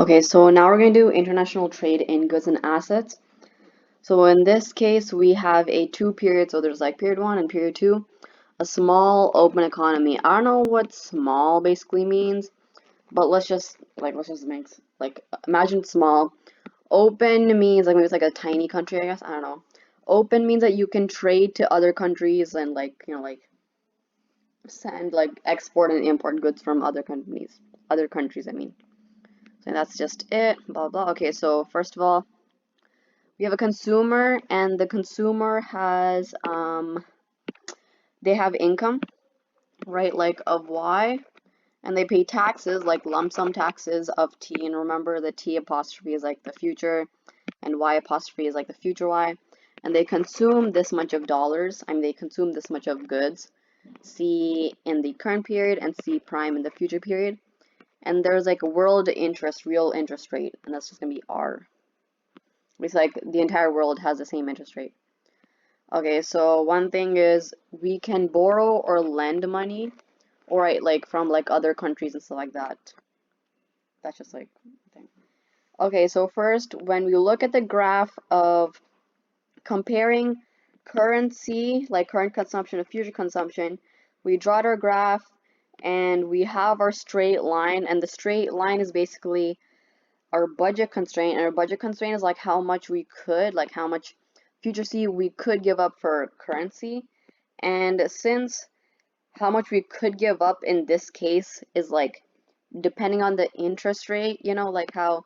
Okay, so now we're going to do international trade in goods and assets. So in this case, we have a two period, so there's like period one and period two, a small open economy. I don't know what small basically means, but let's just make like imagine small. Open means like maybe it's like a tiny country, I guess. I don't know. Open means that you can trade to other countries and like send like export and import goods from other countries, I mean. So that's just it, blah blah. Okay, so first of all, we have a consumer, and the consumer has they have income, right, like of Y, and they pay taxes, like lump sum taxes of T, and remember the T apostrophe is like the future, and Y apostrophe is like the future Y, and they consume this much of dollars, I mean they consume this much of goods, C in the current period and C prime in the future period, and there's like a world interest, real interest rate, and that's just gonna be R. It's like the entire world has the same interest rate. Okay, so one thing is we can borrow or lend money, or right, like from like other countries and stuff like that. That's just like a thing. Okay, so first, when we look at the graph of comparing currency, like current consumption and future consumption, we draw our graph and we have our straight line, and the straight line is basically our budget constraint, and our budget constraint is like how much we could, like how much future C we could give up for currency. And since how much we could give up in this case is like depending on the interest rate, like how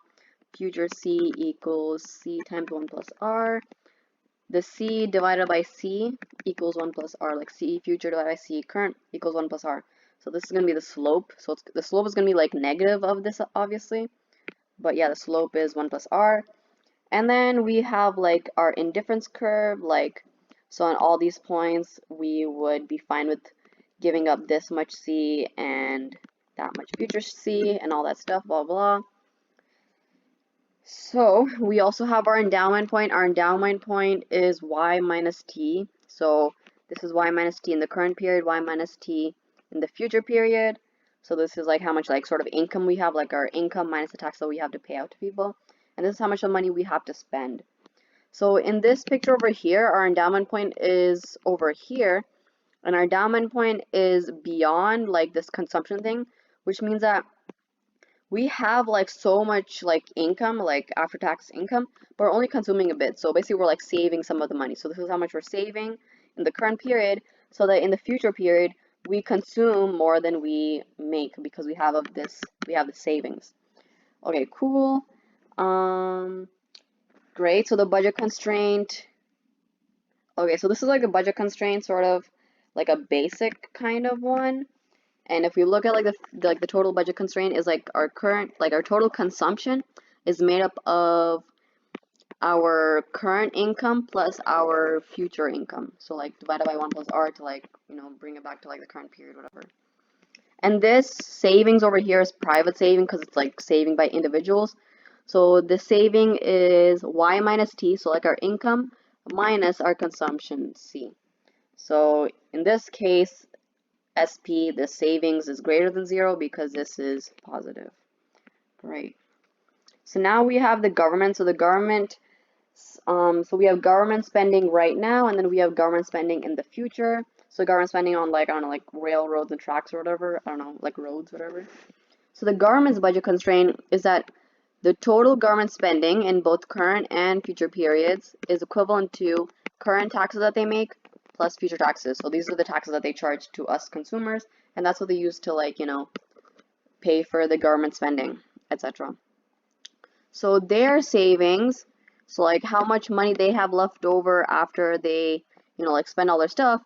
future C equals C times 1 plus R, the C divided by C equals 1 plus R, like C future divided by C current equals 1 plus R. So this is going to be the slope. So the slope is going to be like negative of this, obviously. But yeah, the slope is 1 plus R. And then we have like our indifference curve, like, so on all these points, we would be fine with giving up this much C and that much future C and all that stuff, blah, blah. So we also have our endowment point. Our endowment point is Y minus T. So this is Y minus T in the current period, Y minus T in the future period. So this is like how much like sort of income we have, like our income minus the tax that we have to pay out to people. And this is how much of money we have to spend. So in this picture over here, our endowment point is over here, and our endowment point is beyond like this consumption thing, which means that we have like so much like income, like after tax income, but we're only consuming a bit. So basically we're like saving some of the money. So this is how much we're saving in the current period, so that in the future period we consume more than we make because we have the savings. Okay, cool. Great. So the budget constraint. Okay, so this is like a budget constraint, sort of like a basic kind of one. And if we look at like the total budget constraint is like our total consumption is made up of our current income plus our future income. So like divided by 1 plus R to like, bring it back to like the current period, whatever. And this savings over here is private saving because it's like saving by individuals. So the saving is Y minus T, so like our income minus our consumption, C. So in this case, SP, the savings is greater than 0 because this is positive. Great. So now we have the government. So the government, so we have government spending right now, and then we have government spending in the future. So government spending on like, I don't know, like railroads and tracks or whatever. I don't know, like roads, whatever. So the government's budget constraint is that the total government spending in both current and future periods is equivalent to current taxes that they make plus future taxes. So these are the taxes that they charge to us consumers, and that's what they use to like, pay for the government spending, etc. So their savings, so like how much money they have left over after they, like spend all their stuff,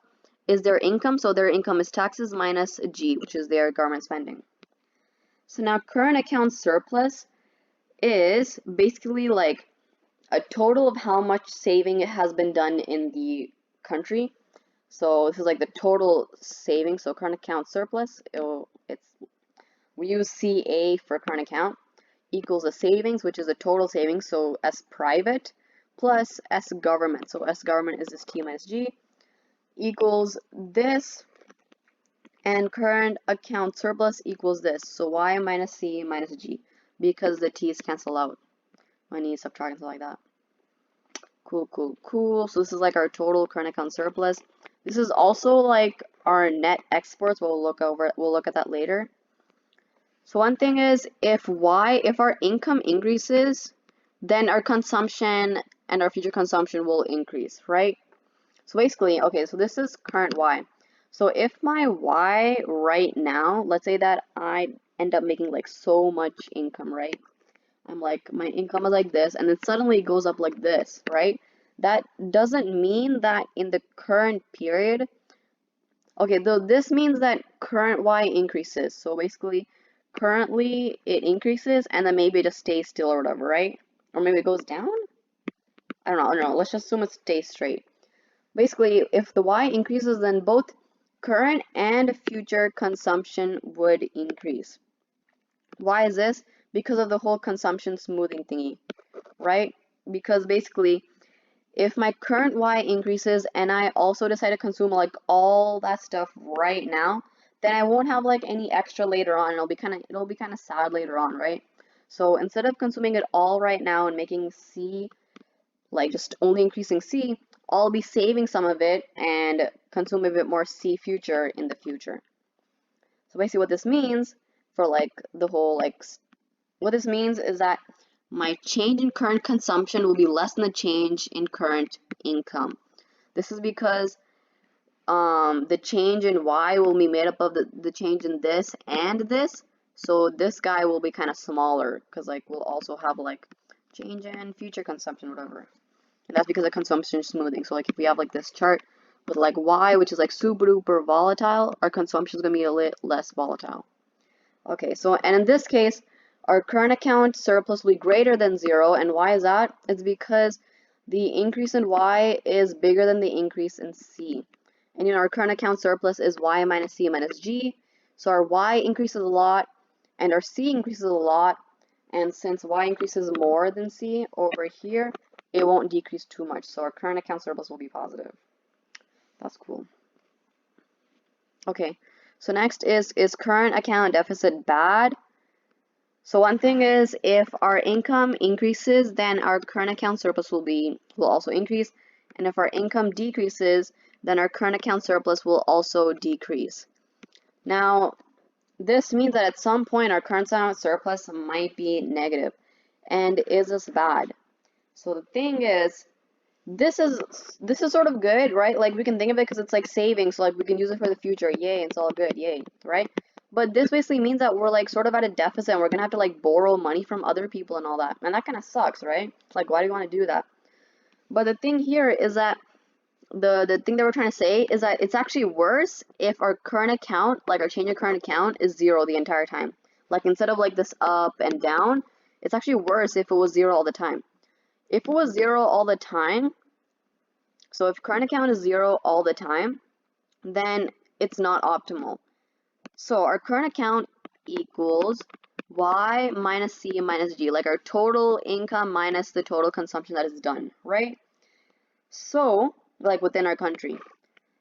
is their income. So their income is taxes minus G, which is their government spending. So now current account surplus is basically like a total of how much saving has been done in the country. So this is like the total savings. So current account surplus, we use CA for current account, equals the savings, which is the total savings. So S private plus S government. So S government is this T minus G, equals this, and current account surplus equals this. So Y minus C minus G. because the t's cancel out when you subtract and stuff like that. Cool. So this is like our total current account surplus. This is also like our net exports. We'll look at that later. So one thing is, if our income increases, then our consumption and our future consumption will increase, right? So basically, okay, so this is current Y. So if my Y right now, let's say that I end up making like so much income, right? I'm like, my income is like this, and then suddenly it goes up like this, right? That doesn't mean that in the current period, okay, though this means that current Y increases. So basically, currently it increases, and then maybe it just stays still or whatever, right? Or maybe it goes down? I don't know. Let's just assume it stays straight. Basically, if the Y increases, then both current and future consumption would increase. Why is this? Because of the whole consumption smoothing thingy, right? Because basically, if my current Y increases and I also decide to consume like all that stuff right now, then I won't have like any extra later on. It'll be kind of sad later on, right? So instead of consuming it all right now and making C like just only increasing C, I'll be saving some of it and consume a bit more C future in the future. So basically what this means for like the whole like what this means is that my change in current consumption will be less than the change in current income. This is because the change in Y will be made up of the change in this and this. So this guy will be kind of smaller because like we'll also have like change in future consumption, whatever. And that's because of consumption smoothing. So like if we have like this chart with like Y, which is like super duper volatile, our consumption is going to be a little less volatile. Okay, so and in this case, our current account surplus will be greater than 0. And why is that? It's because the increase in Y is bigger than the increase in C. And you know, our current account surplus is Y minus C minus G. So our Y increases a lot and our C increases a lot. And since Y increases more than C over here, it won't decrease too much. So our current account surplus will be positive. That's cool. Okay, so next is current account deficit bad? So one thing is, if our income increases, then our current account surplus will also increase. And if our income decreases, then our current account surplus will also decrease. Now, this means that at some point our current account surplus might be negative. And is this bad? So the thing is, this is sort of good, right? Like we can think of it because it's like savings, so like we can use it for the future. Yay, it's all good, yay, right? But this basically means that we're like sort of at a deficit and we're gonna have to like borrow money from other people and all that. And that kind of sucks, right? It's like, why do you want to do that? But the thing here is that the thing that we're trying to say is that it's actually worse if our current account, like our change in current account, is 0 the entire time. Like instead of like this up and down, it's actually worse if it was 0 all the time. If it was 0 all the time, so if current account is 0 all the time, then it's not optimal. So our current account equals Y minus C minus G, like our total income minus the total consumption that is done, right? So, like within our country.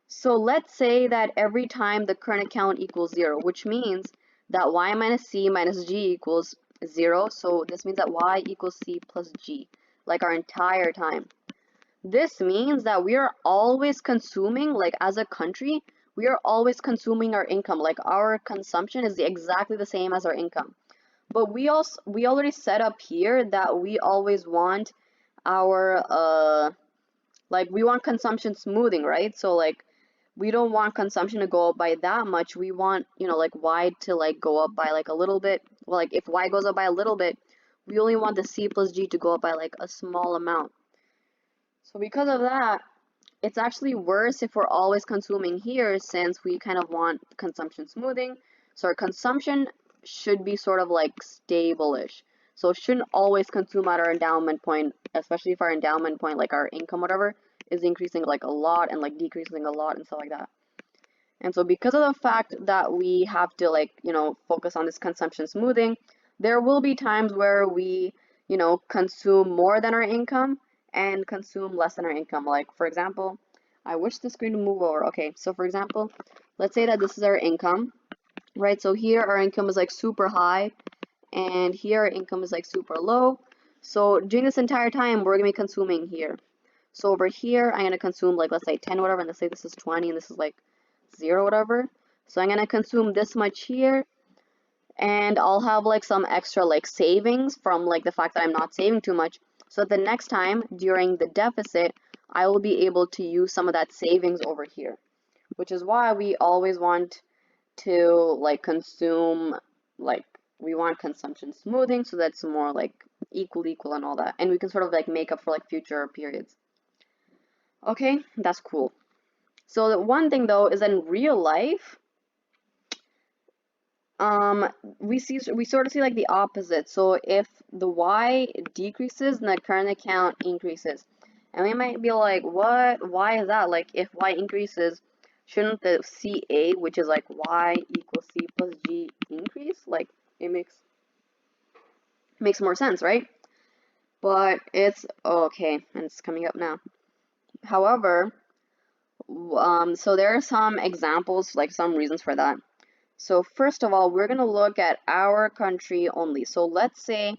So let's say that every time the current account equals 0, which means that Y minus C minus G equals 0. So this means that Y equals C plus G, like our entire time. This means that we are always consuming, like as a country, we are always consuming our income. Like our consumption is exactly the same as our income. But we already set up here that we always want our like we want consumption smoothing, right? So like we don't want consumption to go up by that much. We want, you know, like Y to like go up by like a little bit. Well, like if Y goes up by a little bit, we only want the C plus G to go up by like a small amount. So because of that, it's actually worse if we're always consuming here, since we kind of want consumption smoothing. So our consumption should be sort of like stable-ish. So it shouldn't always consume at our endowment point, especially if our endowment point, like our income, whatever, is increasing like a lot and like decreasing a lot and stuff like that. And so because of the fact that we have to like, you know, focus on this consumption smoothing, there will be times where we, you know, consume more than our income and consume less than our income. Like for example, I wish the screen to move over. Okay, so for example, let's say that this is our income, right? So here our income is like super high and here our income is like super low. So during this entire time, we're gonna be consuming here. So over here, I'm gonna consume like, let's say 10 whatever, and let's say this is 20 and this is like 0 whatever. So I'm gonna consume this much here, and I'll have like some extra like savings from like the fact that I'm not saving too much. So the next time during the deficit, I will be able to use some of that savings over here, which is why we always want to like consume, like we want consumption smoothing so that's more like equal and all that, and we can sort of like make up for like future periods. Okay, that's cool. So the one thing though is that in real life, we sort of see like the opposite. So if the Y decreases, then the current account increases. And we might be like, what? Why is that? Like, if Y increases, shouldn't the CA, which is like Y equals C plus G, increase? Like, it makes more sense, right? But it's okay, and it's coming up now. However, so there are some examples, like some reasons for that. So first of all, we're going to look at our country only. So let's say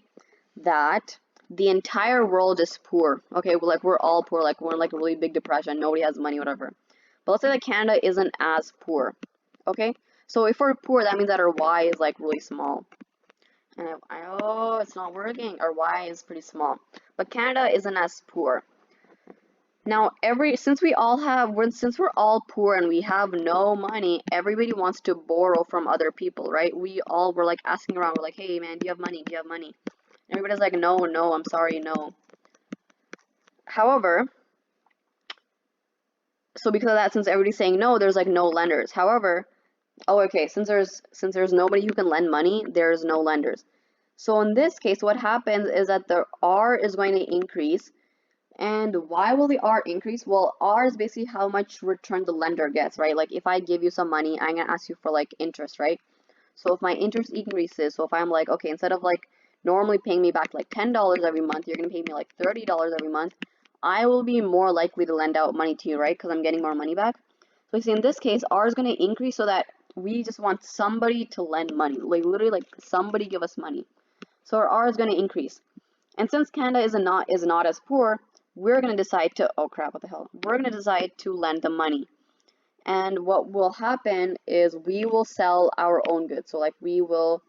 that the entire world is poor. Okay, we're all poor, like we're in like a really big depression, nobody has money, whatever. But let's say that Canada isn't as poor. Okay? So if we're poor, that means that our Y is like really small. And oh, it's not working. Our Y is pretty small. But Canada isn't as poor. Now, since we're all poor and we have no money, everybody wants to borrow from other people, right? We're like asking around. We're like, hey man, do you have money? Do you have money? And everybody's like, no, I'm sorry, no. However, so because of that, since everybody's saying no, there's like no lenders. However, since there's nobody who can lend money, there's no lenders. So in this case, what happens is that the R is going to increase. And why will the R increase? Well, R is basically how much return the lender gets, right? Like if I give you some money, I'm gonna ask you for like interest, right? So if my interest increases, so if I'm like, okay, instead of like normally paying me back like $10 every month, you're gonna pay me like $30 every month, I will be more likely to lend out money to you, right? Because I'm getting more money back. So you see, in this case, R is gonna increase so that we just want somebody to lend money, like literally like somebody give us money. So our R is gonna increase. And since Canada is not as poor, we're going to decide to, oh crap, what the hell? We're going to decide to lend them money. And what will happen is we will sell our own goods. So like we will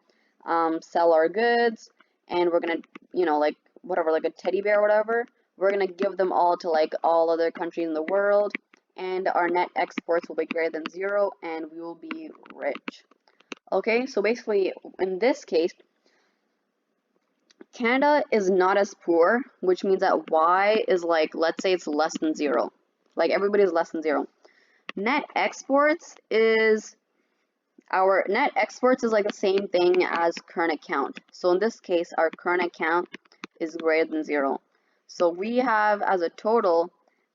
sell our goods, and we're going to, like whatever, like a teddy bear or whatever. We're going to give them all to like all other countries in the world, and our net exports will be greater than 0, and we will be rich. Okay, so basically in this case, Canada is not as poor, which means that Y is like, let's say it's less than 0. Like everybody is less than 0. Net exports is like the same thing as current account. So in this case, our current account is greater than 0. So we have as a total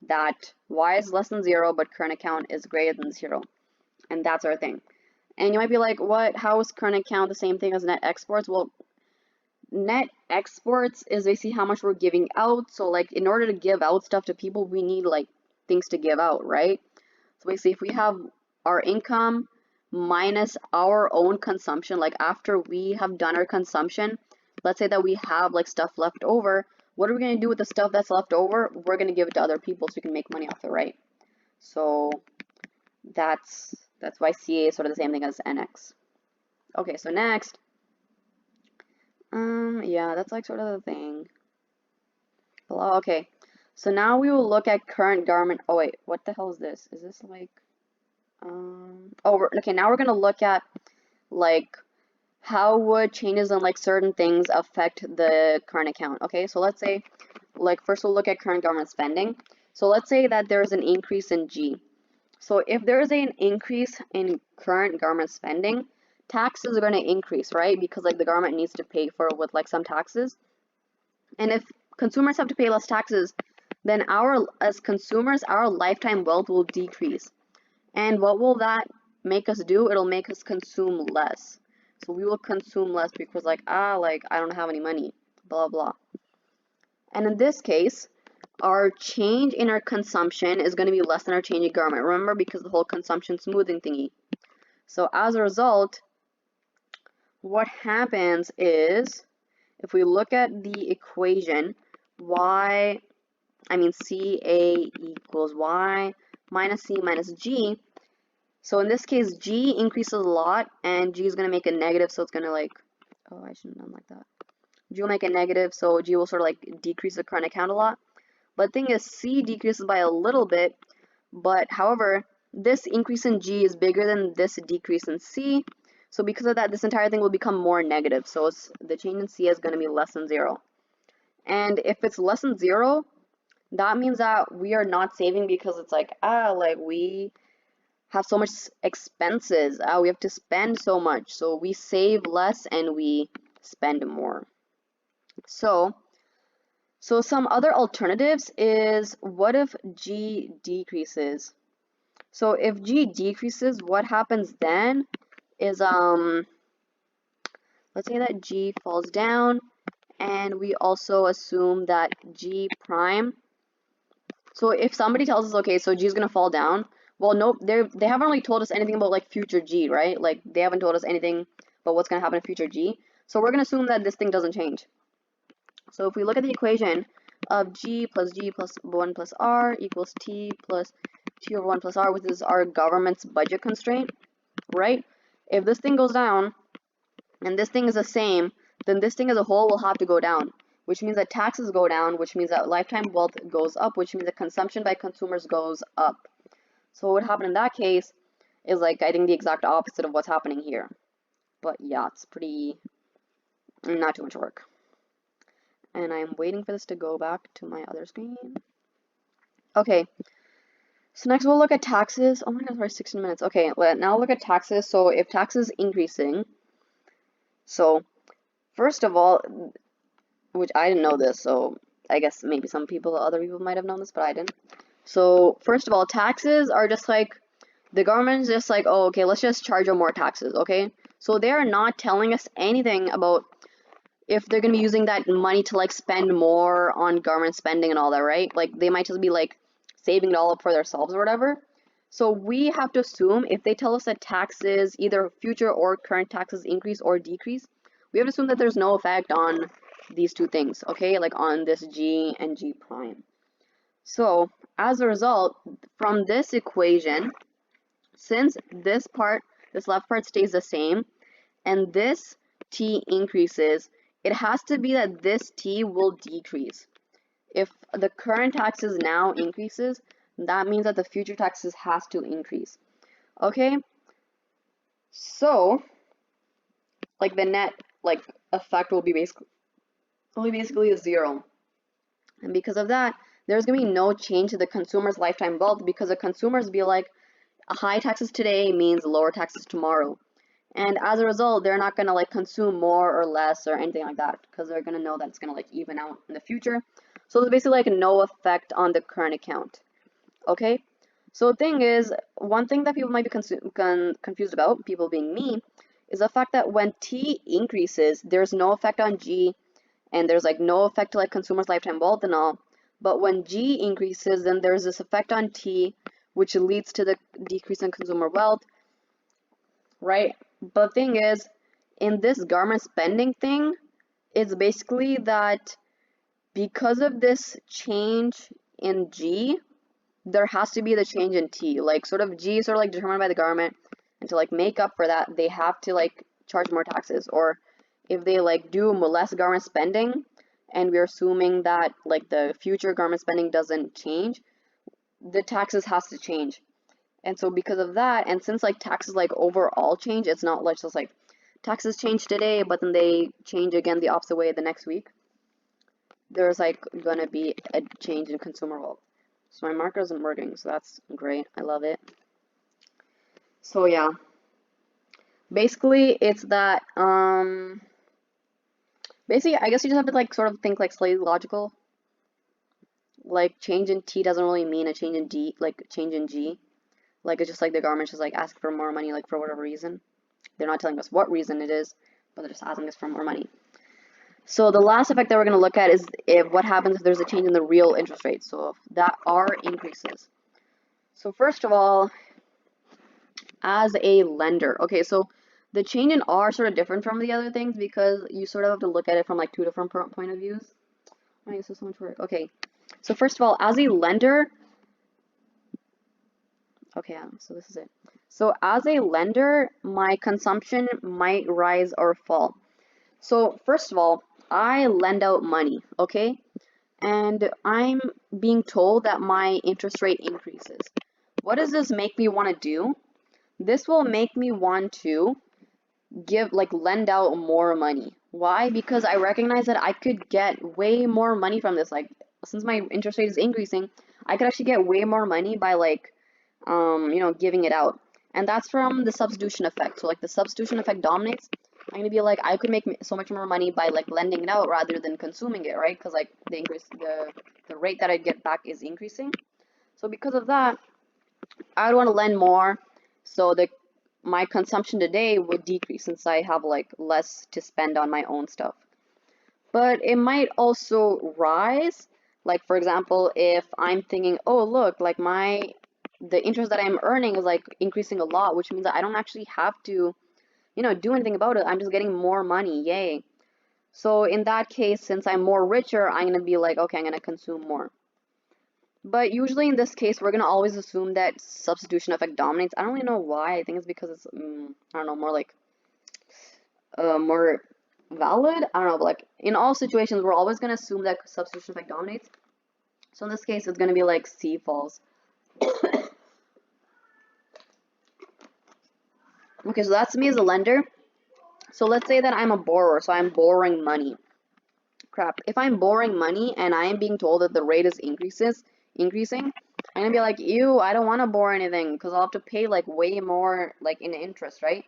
that Y is less than 0, but current account is greater than 0. And that's our thing. And you might be like, what? How is current account the same thing as net exports? Well, net exports is basically how much we're giving out. So like in order to give out stuff to people, we need like things to give out, right? So basically if we have our income minus our own consumption, like after we have done our consumption, let's say that we have like stuff left over, what are we going to do with the stuff that's left over? We're going to give it to other people so we can make money off it, right? So that's why CA is sort of the same thing as NX. Okay, so next. Yeah, that's like sort of the thing. Okay, so now we will look at current government. Oh wait, what the hell is this? Is this like, okay, now we're gonna look at like how would changes in like certain things affect the current account. Okay, so let's say, like first we'll look at current government spending. So let's say that there's an increase in G. So if there's an increase in current government spending, taxes are going to increase, right? Because like the government needs to pay for with like some taxes. And if consumers have to pay less taxes, then as consumers, our lifetime wealth will decrease. And what will that make us do? It'll make us consume less. So we will consume less because like, I don't have any money, blah, blah. And in this case, our change in our consumption is going to be less than our change in government. Remember, because of the whole consumption smoothing thingy. So as a result, what happens is, if we look at the equation, CA equals Y minus C minus G. So in this case, G increases a lot, and G is going to make a negative, so it's going to like, oh, I shouldn't have done like that. G will make a negative, so G will sort of like decrease the current account a lot. But the thing is, C decreases by a little bit, but however, this increase in G is bigger than this decrease in C. So because of that, this entire thing will become more negative. So the change in C is going to be less than 0. And if it's less than 0, that means that we are not saving because it's like, we have so much expenses. We have to spend so much. So we save less and we spend more. So some other alternatives is, what if G decreases? So if G decreases, what happens then is, let's say that G falls down, and we also assume that G prime. So if somebody tells us, okay, so G is going to fall down, well, nope, they haven't really told us anything about like future G, right? Like they haven't told us anything about what's going to happen in future G. So we're going to assume that this thing doesn't change. So if we look at the equation of G plus 1 plus R equals T plus T over 1 plus R, which is our government's budget constraint, right? If this thing goes down and this thing is the same, then this thing as a whole will have to go down, which means that taxes go down, which means that lifetime wealth goes up, which means that consumption by consumers goes up. So what would happen in that case is, like, I think the exact opposite of what's happening here. But yeah, it's pretty, not too much work. And I'm waiting for this to go back to my other screen. Okay, so next we'll look at taxes. Oh my god, sorry, 16 minutes. Okay, now look at taxes. So if taxes increasing, so first of all, which I didn't know this, so I guess maybe other people might have known this, but I didn't. So first of all, taxes are just like, the government's just like, oh, okay, let's just charge them more taxes, okay? So they are not telling us anything about if they're going to be using that money to like spend more on government spending and all that, right? Like they might just be like saving it all up for themselves or whatever. So we have to assume, if they tell us that taxes, either future or current taxes, increase or decrease, we have to assume that there's no effect on these two things, okay? Like on this G and G prime. So as a result, from this equation, since this left part stays the same, and this T increases, it has to be that this T will decrease. If the current taxes now increases, that means that the future taxes has to increase. Okay? So, like the net effect will be basically a 0. And because of that, there's going to be no change to the consumer's lifetime wealth, because the consumers be like, high taxes today means lower taxes tomorrow. And as a result, they're not going to like consume more or less or anything like that, because they're going to know that it's going to like even out in the future. So there's basically like no effect on the current account. Okay? So the thing is, one thing that people might be confused about, people being me, is the fact that when T increases, there's no effect on G, and there's like no effect to like consumers' lifetime wealth and all. But when G increases, then there's this effect on T, which leads to the decrease in consumer wealth, right? But the thing is, in this government spending thing, it's basically that because of this change in G, there has to be the change in T. Like, sort of G is sort of like determined by the government, and to like make up for that, they have to like charge more taxes. Or if they like do less government spending, and we're assuming that like the future government spending doesn't change, the taxes has to change. And so because of that, and since like taxes like overall change, it's not like just like taxes change today, but then they change again the opposite way the next week. There's like gonna be a change in consumer wealth. So my marker isn't working, so that's great. I love it. So yeah, basically it's that basically I guess you just have to like sort of think like slightly logical. Like change in T doesn't really mean a change in D, like change in G. Like it's just like the government's just like asking for more money, like for whatever reason. They're not telling us what reason it is, but they're just asking us for more money. So the last effect that we're going to look at is what happens if there's a change in the real interest rate. So if that R increases. So first of all, as a lender, okay, so The change in R is sort of different from the other things because you sort of have to look at it from like two different point of views. Oh, this is so much work. Okay, so first of all, as a lender, okay, so this is it. So as a lender, my consumption might rise or fall. So first of all, I lend out money, okay? And I'm being told that my interest rate increases. What does this make me want to do? This will make me want to lend out more money. Why? Because I recognize that I could get way more money from this. Like, since my interest rate is increasing, I could actually get way more money by giving it out. And that's from the substitution effect. So like the substitution effect dominates. I'm gonna be like, I could make so much more money by like lending it out rather than consuming it, right? Because like the rate that I get back is increasing. So because of that, I would want to lend more, so my consumption today would decrease since I have like less to spend on my own stuff. But it might also rise. Like for example, if I'm thinking, oh look, like the interest that I'm earning is like increasing a lot, which means that I don't actually have to, do anything about it. I'm just getting more money. Yay. So in that case, since I'm more richer, I'm gonna be like, okay, I'm gonna consume more. But usually in this case, we're gonna always assume that substitution effect dominates. I don't really know why. I think it's because it's, I don't know, more like, more valid. I don't know, but like in all situations, we're always gonna assume that substitution effect dominates. So in this case, it's gonna be like C falls. Okay, so that's me as a lender. So let's say that I'm a borrower, so I'm borrowing money. Crap. If I'm borrowing money and I am being told that the rate is increasing, I'm gonna be like, ew, I don't want to borrow anything because I'll have to pay like way more like in interest, right?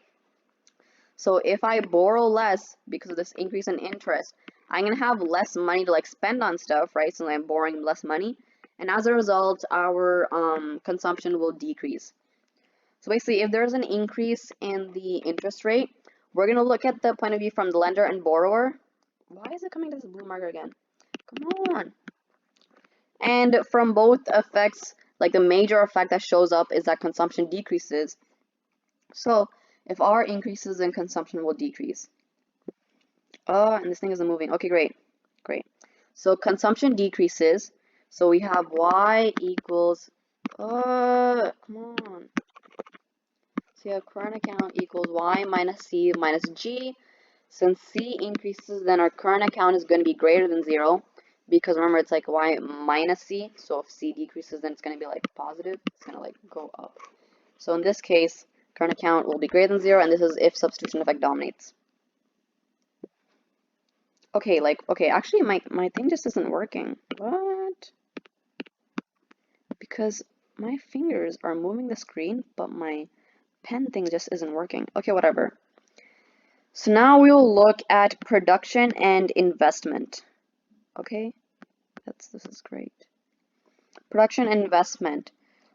So if I borrow less because of this increase in interest, I'm gonna have less money to like spend on stuff, right? Since I'm borrowing less money, and as a result, our consumption will decrease. So basically, if there's an increase in the interest rate, we're gonna look at the point of view from the lender and borrower. Why is it coming to this blue marker again? Come on. And from both effects, like the major effect that shows up is that consumption decreases. So if R increases, then consumption will decrease. And this thing isn't moving. Okay, great. Great. So consumption decreases. So we have Y equals, come on. So you have current account equals Y minus C minus G. Since C increases, then our current account is going to be greater than 0. Because remember, it's like Y minus C. So if C decreases, then it's going to be like positive. It's going to like go up. So in this case, current account will be greater than 0. And this is if substitution effect dominates. Okay, actually my thing just isn't working. What? Because my fingers are moving the screen, but my pen thing just isn't working. Okay, whatever. So now we will look at production and investment. Okay? This is great. Production and investment.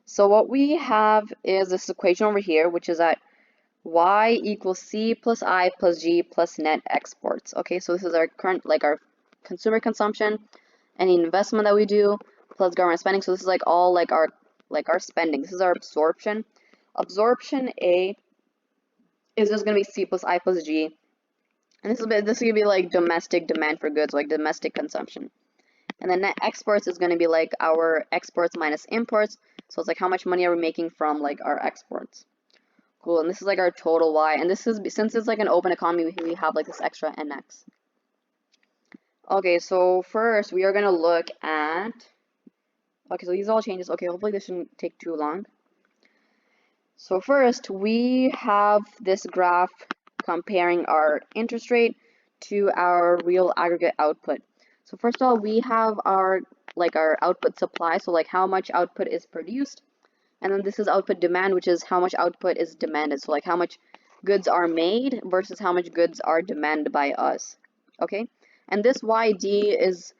So what we have is this equation over here, which is that Y equals C plus I plus G plus net exports. Okay, so this is our current, like our consumer consumption, any investment that we do, plus government spending. So this is like all like our spending. This is our absorption. Absorption A is just gonna be C plus I plus G. And this is gonna be like domestic demand for goods, like domestic consumption. And then net exports is gonna be like our exports minus imports. So it's like how much money are we making from like our exports. Cool, and this is like our total Y, and this is, since it's like an open economy, we have like this extra NX. Okay, so first we are gonna look at, okay, so these are all changes. Okay, hopefully this shouldn't take too long. So first we have this graph comparing our interest rate to our real aggregate output. So first of all, we have our output supply, so like how much output is produced. And then this is output demand, which is how much output is demanded. So like how much goods are made versus how much goods are demanded by us. Okay? And this YD is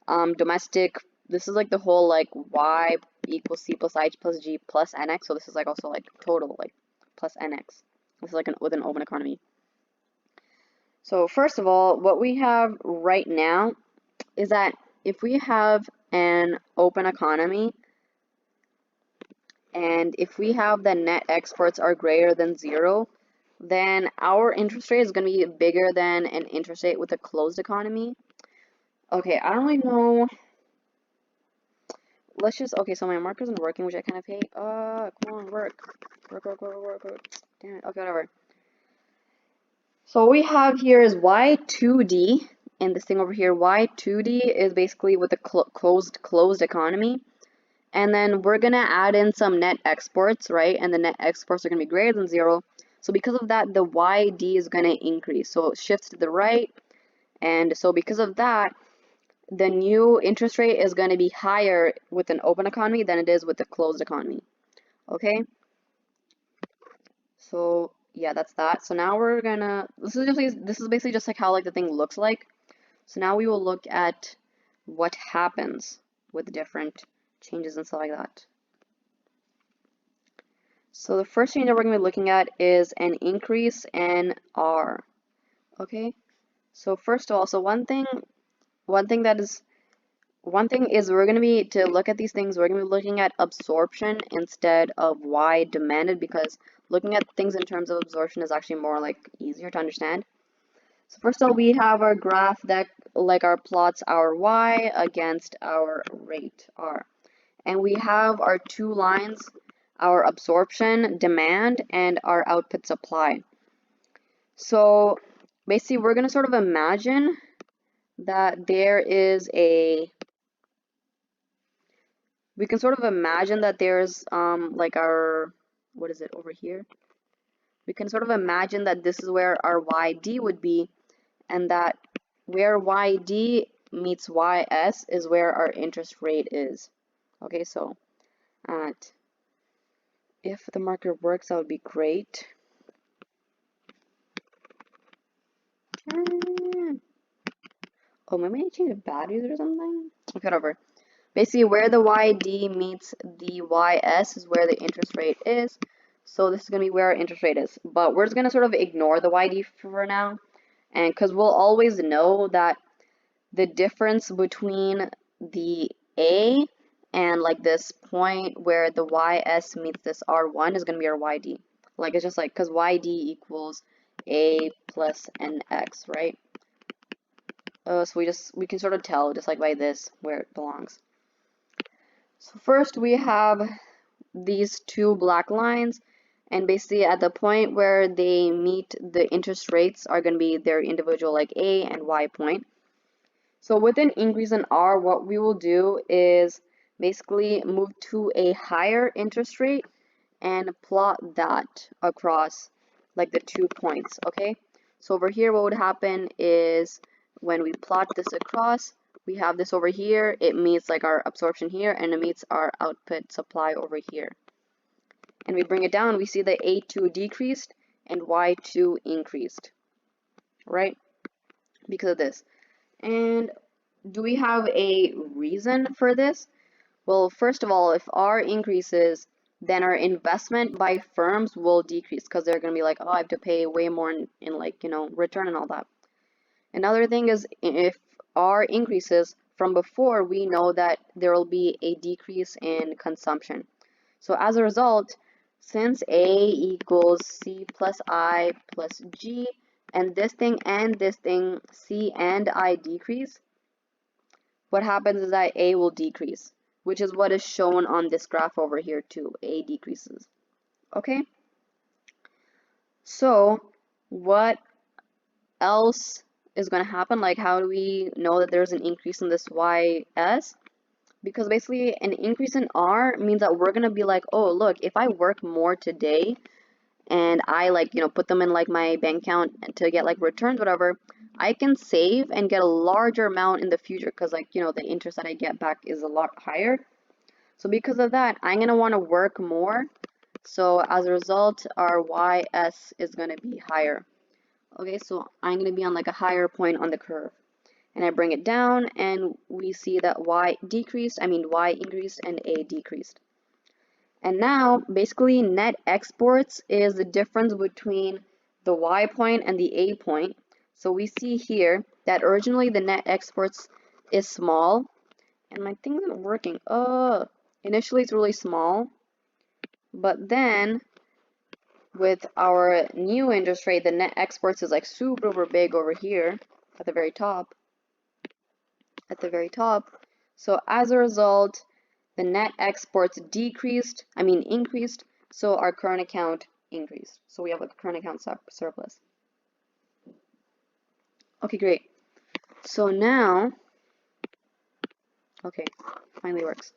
domestic. This is like the whole like Y equals C plus I plus G plus NX. So this is like also like total like plus NX. This is like with an open economy. So first of all, what we have right now is that if we have an open economy, and if we have the net exports are greater than 0, then our interest rate is going to be bigger than an interest rate with a closed economy. Okay, I don't really know. Let's just, okay, so my marker isn't working, which I kind of hate. Come on, work. Work. Damn it. Okay, whatever. So what we have here is Y2D, and this thing over here, Y2D is basically with the closed economy. And then we're gonna add in some net exports, right? And the net exports are gonna be greater than 0. So because of that, the YD is gonna increase. So it shifts to the right. And so because of that, the new interest rate is going to be higher with an open economy than it is with a closed economy. Okay? So yeah, that's that. So now we're gonna, this is basically just like how like the thing looks like. So now we will look at what happens with different changes and stuff like that. So the first change that we're gonna be looking at is an increase in R. Okay? So first of all, so one thing is we're going to be, to look at these things, we're going to be looking at absorption instead of Y demanded, because looking at things in terms of absorption is actually more like easier to understand. So first of all, we have our graph that like our plots our Y against our rate R. And we have our two lines, our absorption demand and our output supply. So basically we're going to sort of imagine that there is a, we can sort of imagine that there's like our, what is it over here? We can sort of imagine that this is where our YD would be, and that where YD meets YS is where our interest rate is. Okay, so at, if the marker works, that would be great. Oh, maybe I change the batteries or something? Okay, whatever. Basically, where the YD meets the YS is where the interest rate is. So this is going to be where our interest rate is. But we're just going to sort of ignore the YD for now. And because we'll always know that the difference between the A and like this point where the YS meets this R1 is going to be our YD. Like it's just like, because YD equals A plus NX, right? So we can sort of tell just like by this where it belongs. So first we have these two black lines, and basically at the point where they meet, the interest rates are going to be their individual like A and Y point. So with an increase in R, what we will do is basically move to a higher interest rate and plot that across like the 2 points, okay? So over here what would happen is when we plot this across, we have this over here, it meets like our absorption here, and it meets our output supply over here. And we bring it down, we see that A2 decreased and Y2 increased, right? Because of this. And do we have a reason for this? Well, first of all, if R increases, then our investment by firms will decrease, because they're going to be like, oh, I have to pay way more in like, you know, return and all that. Another thing is, if R increases, from before we know that there will be a decrease in consumption. So as a result, since A equals C plus I plus G, and this thing, C and I decrease, what happens is that A will decrease, which is what is shown on this graph over here too. A decreases. Okay? So what else is going to happen? Like, how do we know that there's an increase in this YS? Because basically an increase in R means that we're going to be like, oh, look, if I work more today and I like, you know, put them in like my bank account to get like returns, whatever, I can save and get a larger amount in the future, because like, you know, the interest that I get back is a lot higher. So because of that, I'm going to want to work more. So as a result, our YS is going to be higher. Okay, so I'm going to be on like a higher point on the curve. And I bring it down, and we see that Y increased and A decreased. And now, basically, net exports is the difference between the Y point and the A point. So we see here that originally the net exports is small, and my thing isn't working. Initially it's really small, but then with our new interest rate, the net exports is like super big over here at the very top. So as a result, the net exports increased, so our current account increased. So we have a current account surplus. Okay, great. So now, okay, finally works.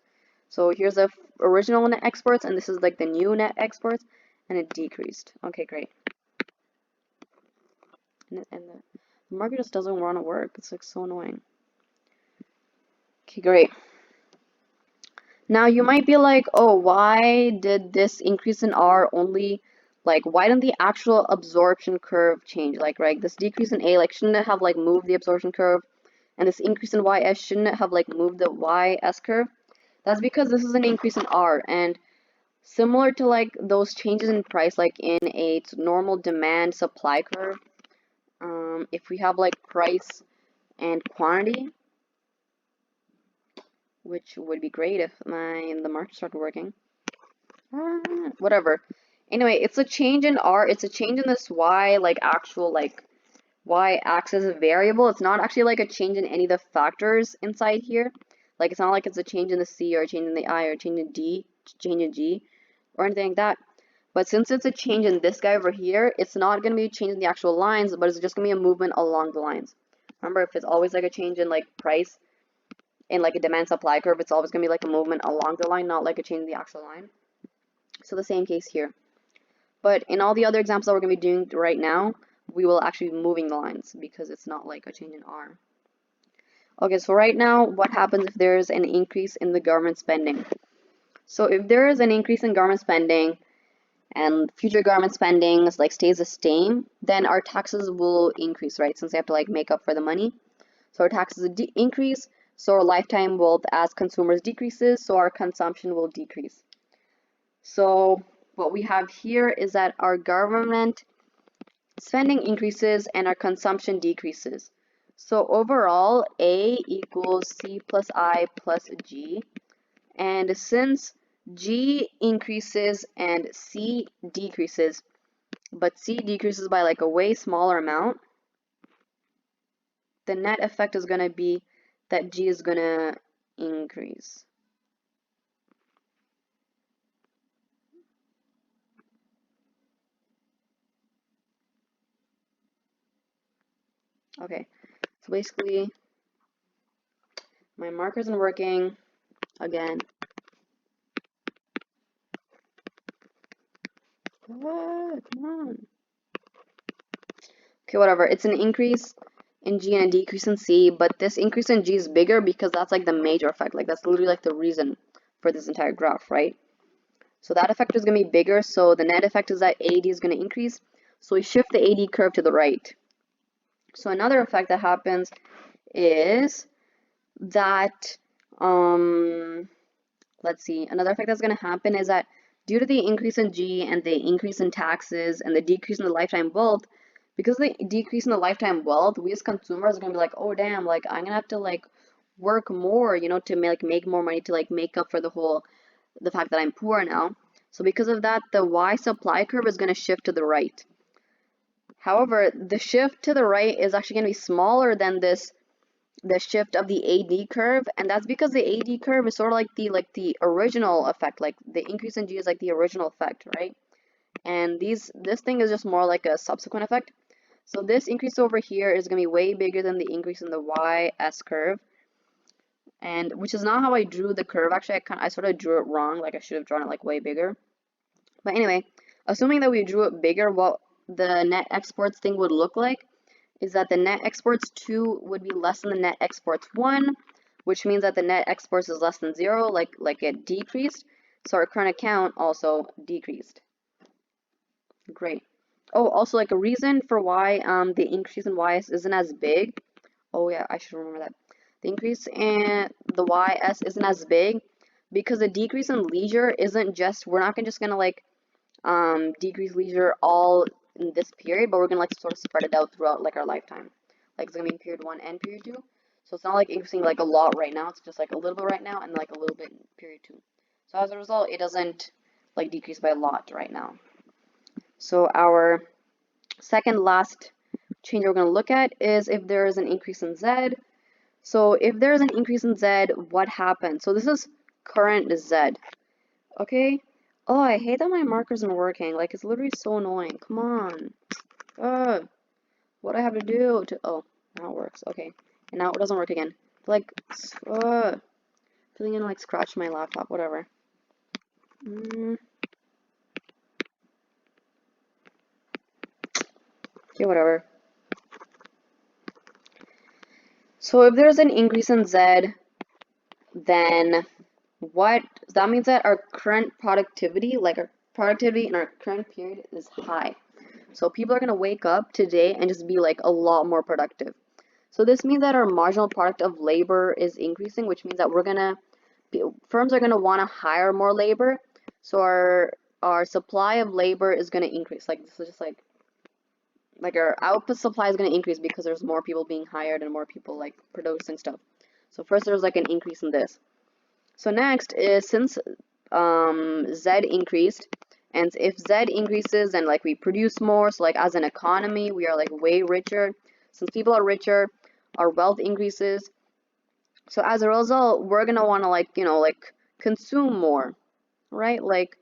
So here's the original net exports, and this is like the new net exports, and it decreased. Okay, great. And the market just doesn't want to work. It's like so annoying. Okay, great. Now you might be like, oh, why did this increase in R only, like, why didn't the actual absorption curve change? Like, right, this decrease in A, like, shouldn't it have, like, moved the absorption curve? And this increase in YS, shouldn't it have, like, moved the YS curve? That's because this is an increase in R, and similar to, like, those changes in price, like, in a normal demand supply curve, if we have, like, price and quantity, which would be great if the market started working. Whatever. Anyway, it's a change in R. It's a change in this Y, like actual like Y axis variable. It's not actually like a change in any of the factors inside here. Like it's not like it's a change in the C or a change in the I or a change in D, change in G, or anything like that. But since it's a change in this guy over here, it's not going to be a change in the actual lines, but it's just going to be a movement along the lines. Remember, if it's always like a change in like price in like a demand supply curve, it's always going to be like a movement along the line, not like a change in the actual line. So the same case here. But in all the other examples that we're going to be doing right now, we will actually be moving the lines because it's not like a change in R. Okay, so right now, what happens if there's an increase in the government spending? So if there is an increase in government spending and future government spending like stays the same, then our taxes will increase, right? Since they have to like make up for the money. So our taxes increase, so our lifetime wealth as consumers decreases, so our consumption will decrease. So what we have here is that our government spending increases and our consumption decreases. So overall, A equals C plus I plus G. And since G increases and C decreases, but C decreases by like a way smaller amount, the net effect is going to be that G is going to increase. Okay, so basically, my marker isn't working again. What? Come on. Okay, whatever. It's an increase in G and a decrease in C, but this increase in G is bigger because that's like the major effect. Like that's literally like the reason for this entire graph, right? So that effect is going to be bigger, so the net effect is that AD is going to increase. So we shift the AD curve to the right. So another effect that happens is that, let's see, another effect that's going to happen is that due to the increase in G and the increase in taxes and the decrease in the lifetime wealth, because of the decrease in the lifetime wealth, we as consumers are going to be like, oh damn, like I'm going to have to like work more, you know, to make more money to like make up for the fact that I'm poor now. So because of that, the Y supply curve is going to shift to the right. However, the shift to the right is actually going to be smaller than the shift of the AD curve, and that's because the AD curve is sort of like the original effect, like the increase in G is like the original effect, right? And this thing is just more like a subsequent effect. So this increase over here is going to be way bigger than the increase in the YS curve, and which is not how I drew the curve. Actually, I sort of drew it wrong. Like I should have drawn it like way bigger. But anyway, assuming that we drew it bigger, what the net exports thing would look like is that the net exports 2 would be less than the net exports 1, which means that the net exports is less than 0, like it decreased. So our current account also decreased. Great. Oh, also like a reason for why the increase in YS isn't as big. Oh yeah, I should remember that. The increase in the YS isn't as big because the decrease in leisure isn't just, we're not just gonna like decrease leisure all in this period, but we're gonna like sort of spread it out throughout like our lifetime. Like it's gonna be period 1 and period 2. So it's not like increasing like a lot right now, it's just like a little bit right now and like a little bit in period 2. So as a result, it doesn't like decrease by a lot right now. So our second last change we're going to look at is if there is an increase in Z. So if there is an increase in Z, what happens? So this is current Z. Okay? Oh, I hate that my marker isn't working. Like, it's literally so annoying. Come on. What do I have to do to... Oh, now it works. Okay. And now it doesn't work again. Like, feeling gonna, like, scratch my laptop. Whatever. Okay, whatever. So if there's an increase in Z, then what... That means that our current productivity, like our productivity in our current period is high. So people are going to wake up today and just be like a lot more productive. So this means that our marginal product of labor is increasing, which means that firms are going to want to hire more labor. So our supply of labor is going to increase. Like this is just like our output supply is going to increase because there's more people being hired and more people like producing stuff. So first there's like an increase in this. So next is since Z increased, and if Z increases, then like we produce more. So like as an economy, we are like way richer. Since people are richer, our wealth increases. So as a result, we're gonna want to like consume more, right? Like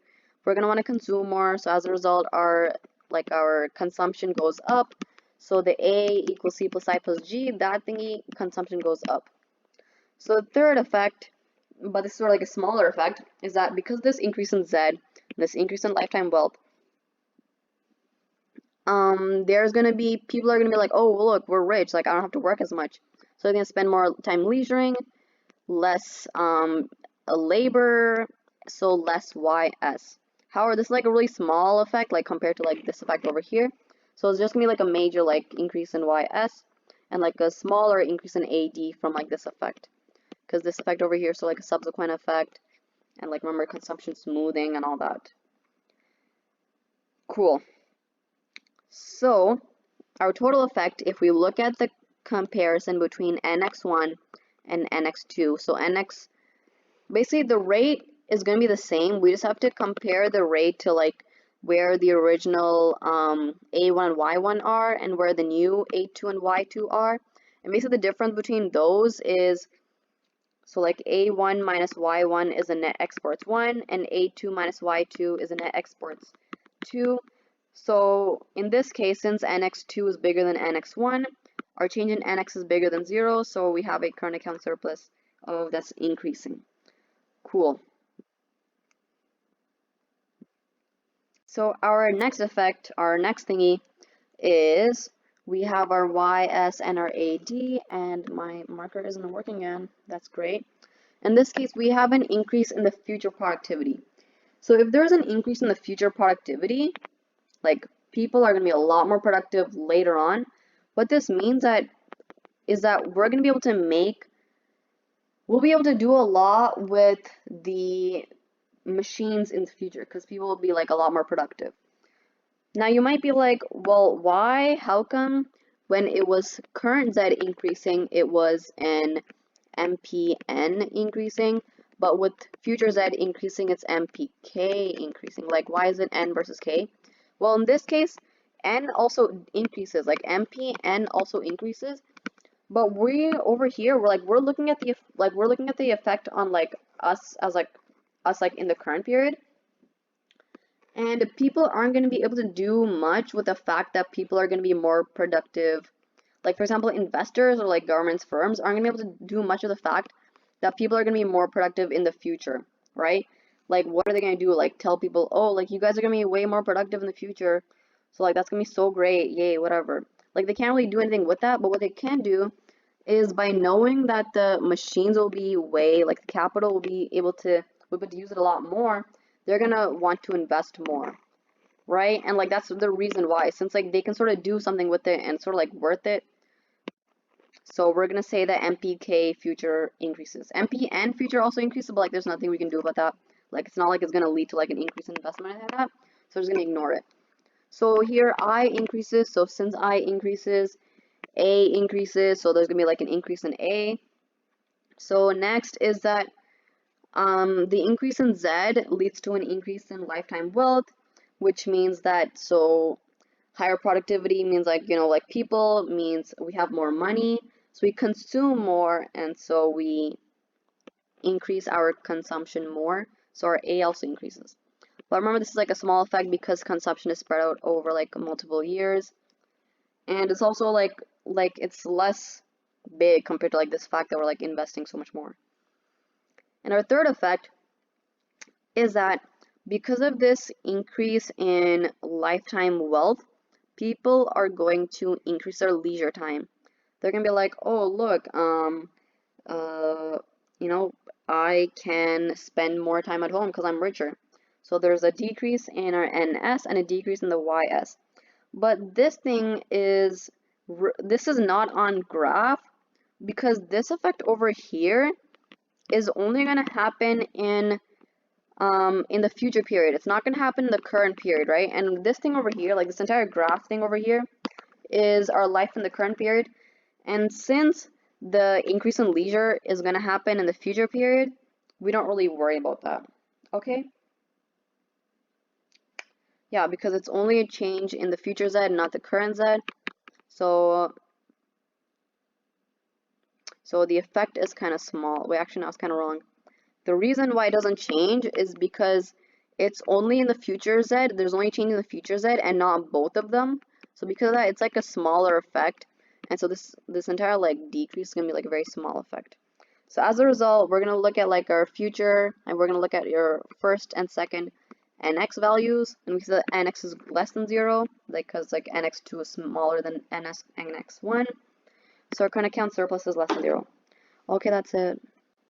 we're gonna want to consume more. So as a result, our consumption goes up. So the A equals C plus I plus G, that thingy consumption goes up. So the third effect, but this is sort of like a smaller effect, is that because this increase in Z, this increase in lifetime wealth, there's gonna be people are gonna be like, oh well, look, we're rich, like I don't have to work as much, so they're gonna spend more time leisuring, less labor, so less YS. However, this is like a really small effect, like compared to like this effect over here. So it's just gonna be like a major like increase in YS, and like a smaller increase in AD from like this effect. Because this effect over here, so like a subsequent effect, and like remember consumption smoothing and all that. Cool. So our total effect, if we look at the comparison between NX1 and NX2, so NX, basically the rate is going to be the same. We just have to compare the rate to like where the original A1 and Y1 are and where the new A2 and Y2 are. And basically the difference between those is, so like A1 minus Y1 is a net exports 1, and A2 minus Y2 is a net exports 2. So in this case, since NX2 is bigger than NX1, our change in NX is bigger than 0, so we have a current account surplus that's increasing. Cool. So our next effect, our next thingy, is we have our YS and our AD, and my marker isn't working again. That's great. In this case, we have an increase in the future productivity. So if there's an increase in the future productivity, like people are going to be a lot more productive later on, what this means is that we're going to be able to we'll be able to do a lot with the machines in the future because people will be like a lot more productive. Now you might be like, well, why? How come when it was current Z increasing, it was an MPN increasing, but with future Z increasing, it's MPK increasing? Like, why is it N versus K? Well, in this case, N also increases, like MPN also increases, but we over here, we're looking at the effect on like us in the current period. And people aren't going to be able to do much with the fact that people are going to be more productive. Like, for example, investors or like governments, firms aren't going to be able to do much of the fact that people are going to be more productive in the future, right? Like, what are they going to do? Like, tell people, oh, like, you guys are going to be way more productive in the future. So, like, that's going to be so great. Yay, whatever. Like, they can't really do anything with that. But what they can do is by knowing that the machines will be like, the capital will be able to use it a lot more, they're gonna want to invest more, right? And like that's the reason why, since like they can sort of do something with it and sort of like worth it. So we're gonna say that MPK future increases. MPN future also increases, but like there's nothing we can do about that. Like it's not like it's gonna lead to like an increase in investment and that. So we're just gonna ignore it. So here I increases. So since I increases, A increases. So there's gonna be like an increase in A. So next is that the increase in Z leads to an increase in lifetime wealth, which means that, so higher productivity means like, like people means we have more money, so we consume more, and so we increase our consumption more, so our A also increases. But remember, this is like a small effect because consumption is spread out over like multiple years, and it's also like it's less big compared to like this fact that we're like investing so much more. And our third effect is that because of this increase in lifetime wealth, people are going to increase their leisure time. They're gonna be like, oh look, uh, you know, I can spend more time at home because I'm richer. So there's a decrease in our NS and a decrease in the YS. But this is not on graph because this effect over here is only going to happen in the future period. It's not going to happen in the current period, right? And this thing over here, like this entire graph thing over here, is our life in the current period. And since the increase in leisure is going to happen in the future period, we don't really worry about that. Okay? Yeah, because it's only a change in the future Z, not the current Z. So the effect is kind of small. Wait, actually, no, it's kind of wrong. The reason why it doesn't change is because it's only in the future Z. There's only change in the future Z and not both of them. So because of that, it's like a smaller effect. And so this entire like decrease is going to be like a very small effect. So as a result, we're going to look at like our future, and we're going to look at your first and second NX values. And we see that NX is less than 0, like because like NX2 is smaller than NX1. So our current account surplus is less than 0. Okay, that's it.